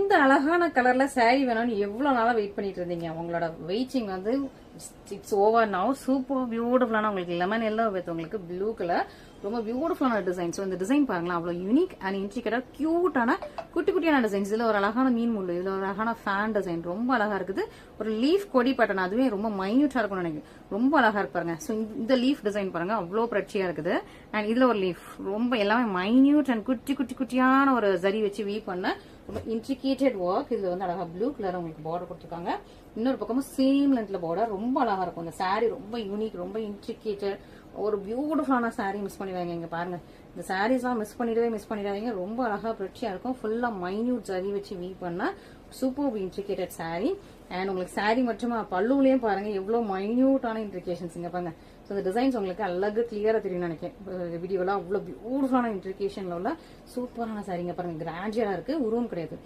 இந்த அழகான கலர்ல saree வேணும்னு எவ்வளவு நாளா வெயிட் பண்ணிட்டு இருந்தீங்க. உங்களோட வெயிட்டிங் வந்து இட்ஸ் ஓவர் நவ். சூப்பர் பியூட்டிஃபுல்லான உங்களுக்கு லெமன் எல்லோ வித் உங்களுக்கு ப்ளூ கலர் ரொம்ப பியூட்டிஃபுல்லான டிசைன். ஸோ இந்த டிசைன் பாருங்களா, அவ்வளவு யூனிக் அண்ட் இன்ட்ரிகேட்டா கியூட்டான குட்டி குட்டியான டிசைன்ஸ். இதுல ஒரு அழகான மீன் முள்ளு, இதுல ஒரு அழகான ஃபேன் டிசைன் ரொம்ப அழகா இருக்குது. ஒரு லீஃப் கொடி பட்டன், அதுவே ரொம்ப மைன்யூட்டா இருக்கும்னு நினைக்கிறேன். ரொம்ப அழகா இருக்கு பாருங்க. ஸோ இந்த லீஃப் டிசைன் பாருங்க, அவ்வளோ பிரச்சியா இருக்குது. அண்ட் இதுல ஒரு லீஃப் ரொம்ப எல்லாமே மைன்யூட் அண்ட் குட்டி குட்டி குட்டியான ஒரு ஜரி வச்சு வீவ் பண்ண ரொம்ப இன்ட்ரிகேட்டட் ஒர்க். இதுல வந்து அழகா ப்ளூ கலர் உங்களுக்கு பார்டர் கொடுத்துருக்காங்க. இன்னொரு பக்கமும் சேம் லென்த்ல பார்டர் ரொம்ப அழகா இருக்கும். இந்த saree ரொம்ப யூனிக், ரொம்ப இன்ட்ரிகேட்டட், ஒரு பியூட்டிஃபுல்லான saree. மிஸ் பண்ணிடுவாங்க. இங்க பாருங்க, இந்த sarees எல்லாம் மிஸ் பண்ணிடாதீங்க. ரொம்ப அழகா பிரச்சியா இருக்கும். ஃபுல்லா மைன்யூட் ஜரி வச்சு வீவ் பண்ண சூப்பர் இன்ட்ரிகேட்டட் saree. அண்ட் உங்களுக்கு saree மட்டுமா பல்லுலயும் பாருங்க எவ்வளவு மைன்யூட்டான இன்ட்ரிகேஷன்ஸ். இங்க பாருங்க. ஸோ இந்த டிசைன்ஸ் உங்களுக்கு அழகு கிளியரா தெரியும் நினைக்கிறேன் வீடியோலாம். அவ்வளவு பியூட்டிஃபுல்லான இன்ட்ரிகேஷன்ல உள்ள சூப்பரான சாரீங்க பாருங்க. கிராண்டியரா இருக்கு, உருவம் கிடையாது.